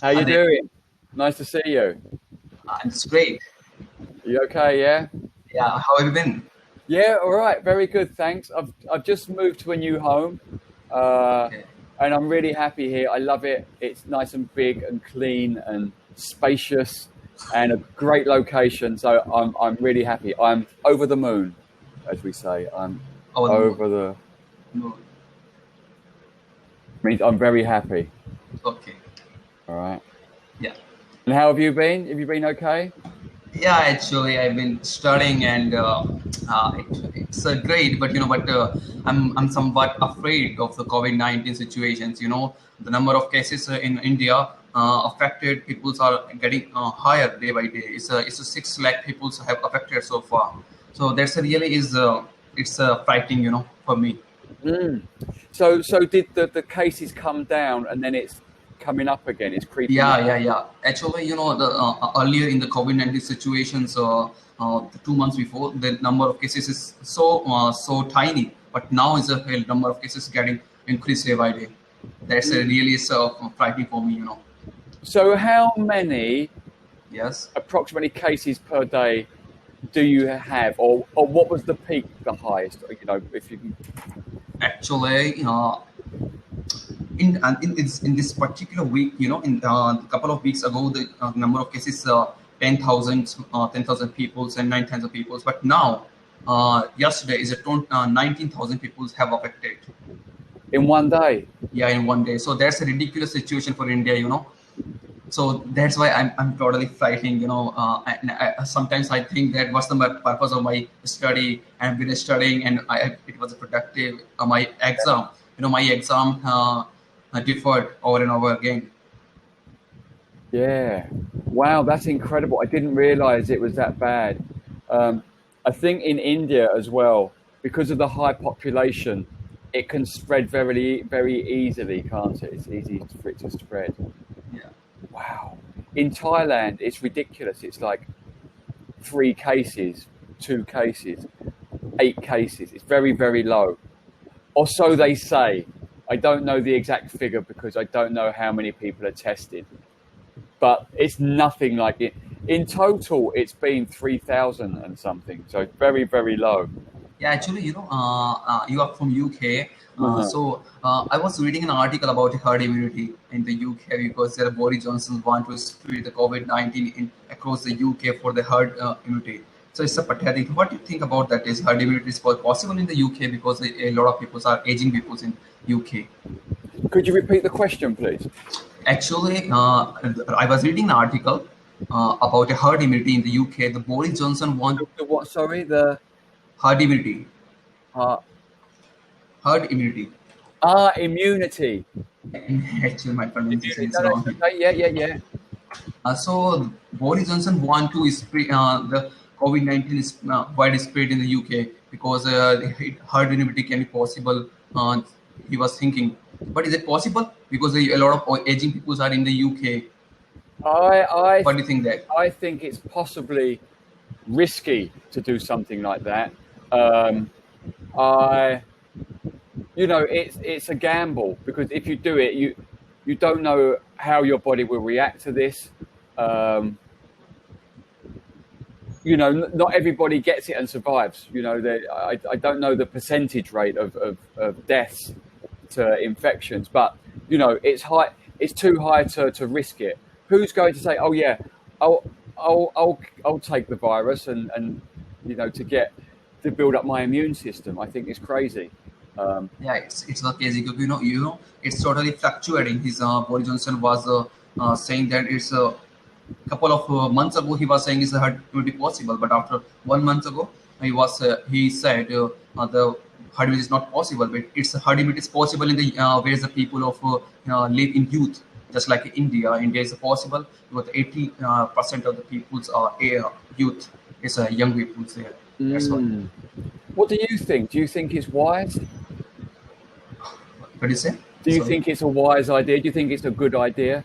How you Hi there. doing? Nice to see you. It's great. You okay? Yeah. Yeah, how have you been? Yeah. All right. Very good. Thanks. I've just moved to a new home, uh, Okay. and I'm really happy here. I love it. It's nice and big and clean and spacious, and a great location. So I'm really happy. I'm over the moon, as we say. I'm Over the moon. over the. Moon. Means I'm very happy. Okay. All right. Yeah. And how have you been? Have you been okay? Yeah, actually, I've been studying and it's great, but I'm somewhat afraid of the COVID-19 situations. The number of cases in India affected people are getting higher day by day. It's a 6 lakh people have affected so far. So that's really is it's frightening, for me. Mm. So did the cases come down and then it's coming up again? It's creeping up. Yeah. Actually, the earlier in the COVID-19 situations, the 2 months before, the number of cases is so tiny, but now is a number of cases getting increased day by day. That's Mm. really so frightening for me. So how many Yes, approximately cases per day do you have, or what was the peak, the highest? If you can. actually, in this particular week, in a couple of weeks ago, the number of cases 10,000 people and 9,000 people, but now yesterday is 19,000 people have affected. In one day. Yeah, in one day. So that's a ridiculous situation for India. So that's why I'm totally frightened. Sometimes I think that what's the purpose of my study, and been studying, and it was a productive my exam. My exam deferred over and over again. Yeah. Wow, that's incredible. I didn't realize it was that bad. Um, I think in India as well, because of the high population, it can spread very easily, can't it? It's easy for it to spread. Yeah. Wow. In Thailand, it's ridiculous. It's like 3 cases, 2 cases, 8 cases. It's very low. Or so they say. I don't know the exact figure because I don't know how many people are tested. But it's nothing like it. In total, it's been 3,000 and something. So very low. Yeah, actually, you are from UK. Uh-huh. I was reading an article about herd immunity in the UK because Boris Johnson want to spread the COVID-19 across the UK for the herd immunity. So it's a pathetic. What do you think about that? Is herd immunity is possible in the UK because a lot of people are aging people in UK? Could you repeat the question, please? Actually, I was reading an article about a herd immunity in the UK. The Boris Johnson want The what? Sorry, the herd immunity. uh, Herd immunity. immunity. Actually, my pronunciation Immunity. is No, that's wrong. okay. Yeah. So Boris Johnson want to spread the COVID-19 is widespread in the UK because herd immunity can be possible. He was thinking, but is it possible? Because a lot of aging people are in the UK. I I What do you think that? I think it's possibly risky to do something like that. Um, I it's a gamble because if you do it, you don't know how your body will react to this. Um, not everybody gets it and survives. I don't know the percentage rate of deaths to infections, but it's high. It's too high to risk it. Who's going to say, "Oh yeah, I'll I'll take the virus and to build up my immune system"? I think it's crazy. Um, Yeah, it's the case. It's totally fluctuating. His Boris Johnson was saying that it's a couple of months ago he was saying it's a herd immunity possible, but after 1 month ago he said the herd immunity is not possible. But it's herd immunity is possible in the where the people of live in youth, just like India. India is possible with 80% of the peoples are youth. It's young people there. That's why. mm. What do you think? Do you think it's wise? What do you say? Do you Sorry. think it's a wise idea? Do you think it's a good idea?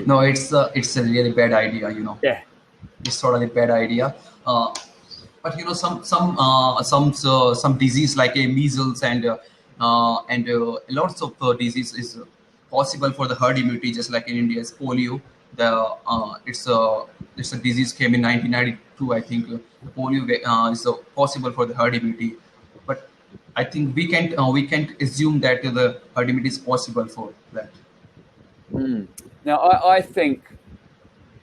No, it's a really bad idea. Yeah. It's totally bad idea. But some disease like a measles and lots of disease is possible for the herd immunity, just like in India is polio. It's a disease came in 1992, I think. The polio is possible for the herd immunity, but I think we can't assume that the herd immunity is possible for that. Now, I think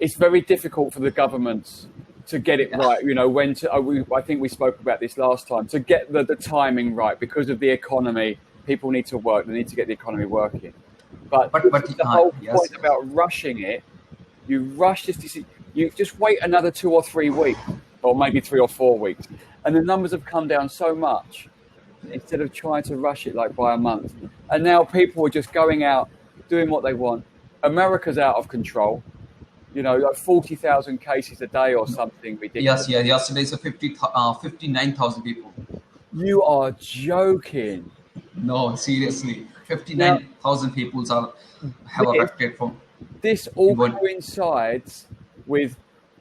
it's very difficult for the governments to get it right. You know, when to, I think we spoke about this last time, to get the timing right because of the economy. People need to work. They need to get the economy working. But the whole point about rushing it, you rush this decision. You just wait another 2 or 3 weeks, or maybe 3 or 4 weeks, and the numbers have come down so much instead of trying to rush it like by a month. And now people are just going out, doing what they want. America's out of control. You know, like 40,000 cases a day or something ridiculous. Yes, yesterday is 59,000 people. You are joking. No, seriously, 59,000 people have affected from. This all coincides with,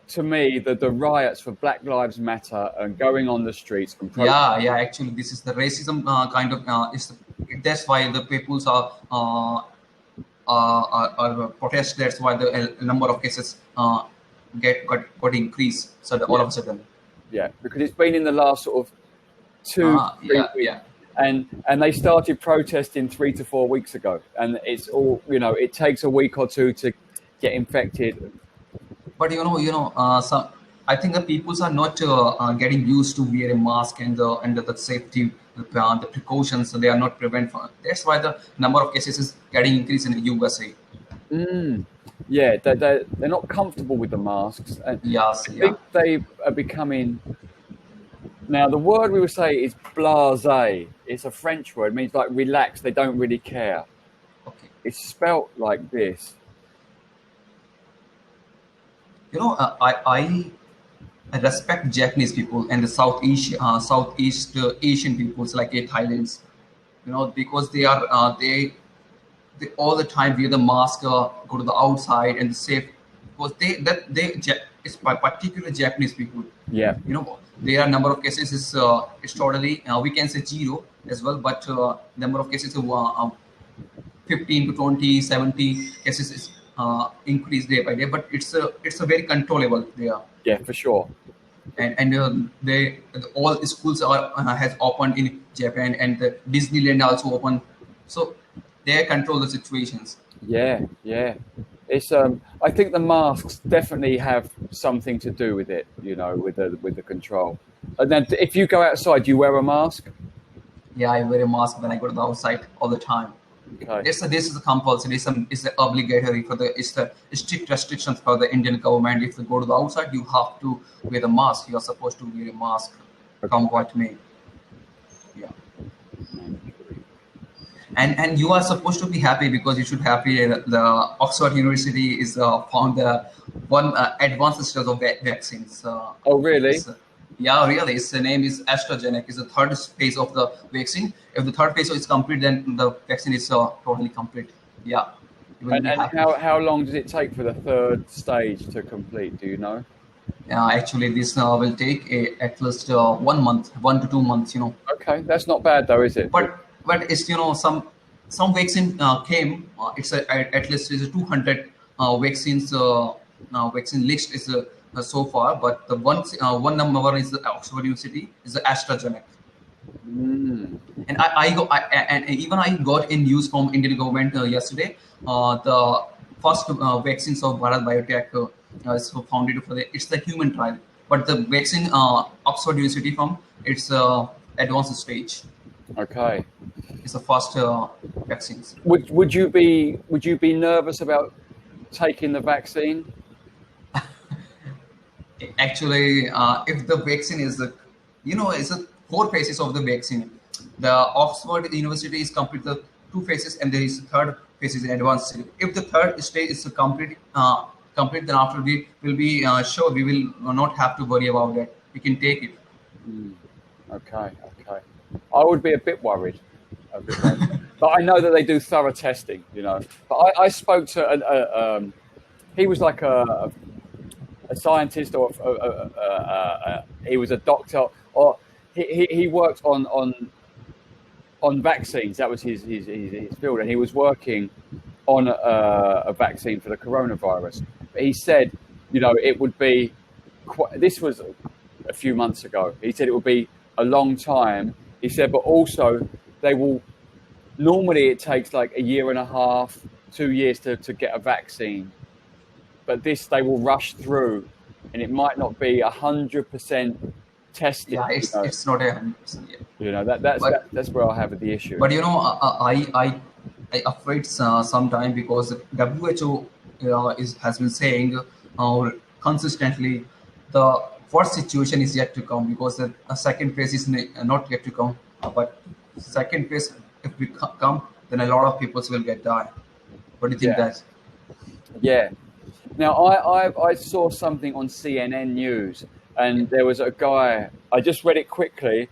to me, the riots for Black Lives Matter and going on the streets and protesting. Yeah. Actually, this is the racism kind of. That's why the peoples are protest. That's why the number of cases got increased. So all of a sudden. Yeah, because it's been in the last sort of 2 3 weeks. Yeah. And they started protesting 3 to 4 weeks ago, and it's all, you know, it takes a week or two to get infected. But some, I think the peoples are not getting used to wear a mask and the safety, the precautions. So they are not prevent. That's why the number of cases is getting increased in the USA. Yeah, they're not comfortable with the masks. And I think they are becoming. Now, the word we would say is blasé. It's a French word. It means like relaxed. They don't really care. Okay. It's spelt like this. I respect Japanese people and the Southeast Asian peoples like Thailand's. Because they are they all the time wear the mask, go to the outside and safe. Because it's particularly Japanese people. Yeah. There are number of cases is totally we can say zero as well, but number of cases 15 to 20, 70 cases is increased day by day, but it's a very controllable there. Yeah, for sure. And all schools has opened in Japan, and the Disneyland also opened, so they control the situations. Yeah. It's I think the masks definitely have something to do with it, with the control. And then if you go outside, do you wear a mask? Yeah, I wear a mask when I go to the outside all the time. Okay. This is a compulsory. It's obligatory it's the strict restrictions for the Indian government. If you go to the outside, you have to wear the mask. You are supposed to wear a mask. Come what may. Yeah. And you are supposed to be happy because you should happy. The Oxford University is found one advanced stage of vaccines. Oh, really? Yeah, really. Its name is AstraZeneca. It's the third phase of the vaccine. If the third phase is complete, then the vaccine is totally complete. Yeah. And how long does it take for the third stage to complete? Do you know? Actually, this will take at least 1 month, 1 to 2 months. Okay, that's not bad though, is it? But it's some vaccine came. It's at least is 200 vaccines. Vaccine list is so far, but the one number one is the Oxford University, is the AstraZeneca. And and even I got in news from Indian government yesterday. The first vaccines of Bharat Biotech is founded for it's the human trial, but the vaccine Oxford University from its advanced stage. Okay. It's the first vaccines. Would you be nervous about taking the vaccine? Actually, if the vaccine is it's a 4 phases of the vaccine. The Oxford University is complete the 2 phases, and there is a third phase in advanced stage. If the third stage is complete, then after we will be sure we will not have to worry about that. We can take it. Okay. I would be a bit worried. But I know that they do thorough testing, But I spoke to he was like a scientist, or he was a doctor, or he worked on vaccines. That was his field, and he was working on a vaccine for the coronavirus. But he said, it would be this was a few months ago. He said it would be a long time. He said, but also they will. Normally, it takes like a year and a half, 2 years to get a vaccine. But this they will rush through, and it might not be 100% tested. Yeah, it's not 100%. Yeah. That's where I have the issue. But I afraid sometime because WHO has been saying consistently the worst situation is yet to come, because the second phase is not yet to come. But second phase, if we come, then a lot of people will get die. What do you think that? Yeah. Now I saw something on CNN News, and there was a guy. I just read it quickly,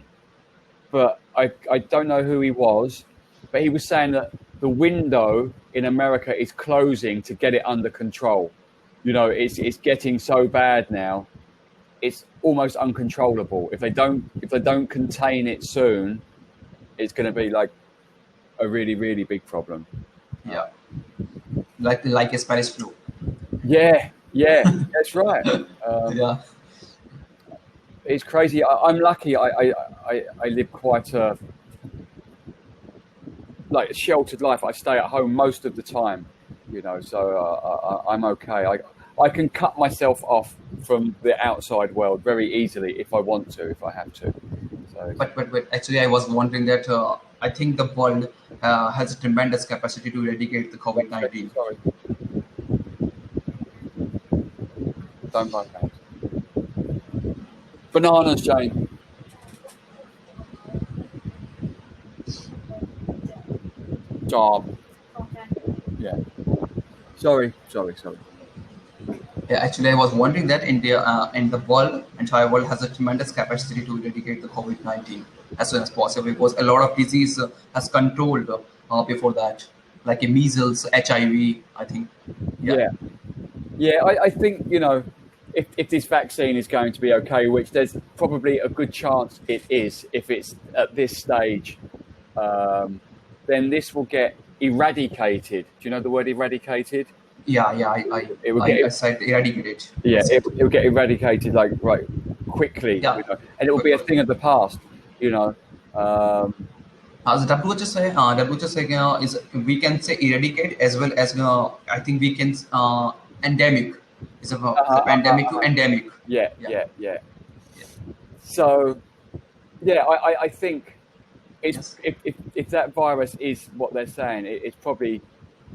but I don't know who he was. But he was saying that the window in America is closing to get it under control. It's getting so bad now. It's almost uncontrollable. If they don't contain it soon, it's going to be like a really, really big problem. Yeah, like a Spanish flu. Yeah, that's right. Yeah, it's crazy. I'm lucky. I live quite a sheltered life. I stay at home most of the time, so I'm okay. I can cut myself off from the outside world very easily if I want to, if I have to. So. But actually, I was wondering that I think the world has a tremendous capacity to eradicate the COVID-19. Sorry. Don't buy that. Bananas, Jane. Job. Yeah. Sorry. Yeah, actually, I was wondering that India and the entire world has a tremendous capacity to eradicate the COVID-19 as soon as possible, because a lot of disease has controlled before that, like a measles, HIV, I think. Yeah. I think, if this vaccine is going to be okay, which there's probably a good chance it is, if it's at this stage, then this will get eradicated. Do you know the word eradicated? Yeah, I said eradicated. Yeah, it will get eradicated quickly. Yeah. And it will be a thing of the past. As WHO say, is we can say eradicate as well as I think we can endemic. It's a pandemic to endemic. Yeah. So, I think it's if that virus is what they're saying, it's probably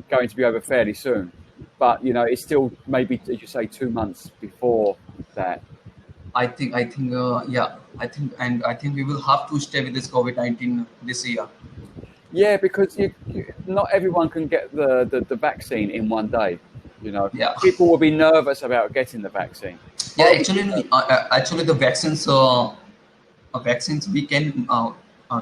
going to be over fairly soon. But it's still maybe, as you say, 2 months before that. I think we will have to stay with this COVID-19 this year. Yeah, because not everyone can get the vaccine in one day. Yeah. People will be nervous about getting the vaccine. Yeah, actually, the vaccines we can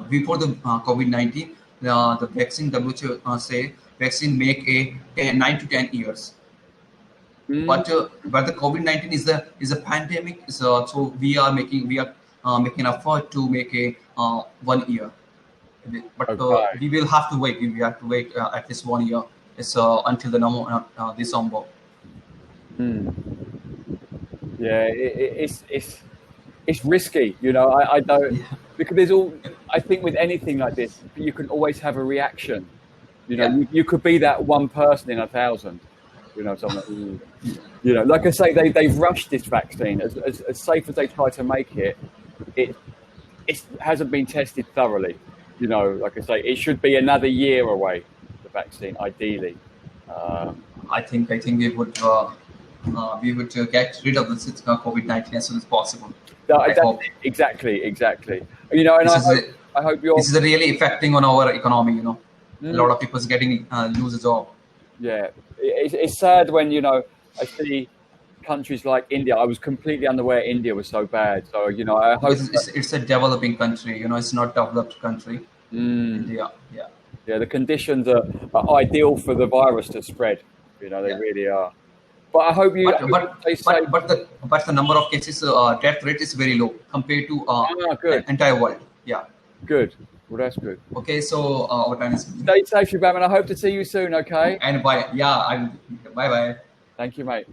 before the COVID-19, the vaccine WHO say vaccine make a 9 to 10 years. But the COVID-19 is a pandemic, so we are making effort to make a 1 year. But we will have to wait. We have to wait at least 1 year. It's until the December. Yeah, it's risky. I don't because there's I think with anything like this, you can always have a reaction. You could be that one person in 1,000. Something. Like I say, they've rushed this vaccine as safe as they try to make it. It hasn't been tested thoroughly. Like I say, it should be another year away. The vaccine, ideally. I think we would get rid of this COVID-19 as soon as possible. Exactly. And I hope this is really affecting on our economy. A lot of people is getting lose a job. Yeah, it's sad when I see countries like India. I was completely unaware India was so bad. So I hope it's a developing country. It's not a developed country. India, the conditions are ideal for the virus to spread. They really are. But I hope but the number of cases, death rate is very low compared to the entire world. Yeah. Good. Well, that's good. Okay, so our time is. Stay safe, Shubham, and I hope to see you soon, okay? And bye. Yeah, bye bye. Thank you, mate.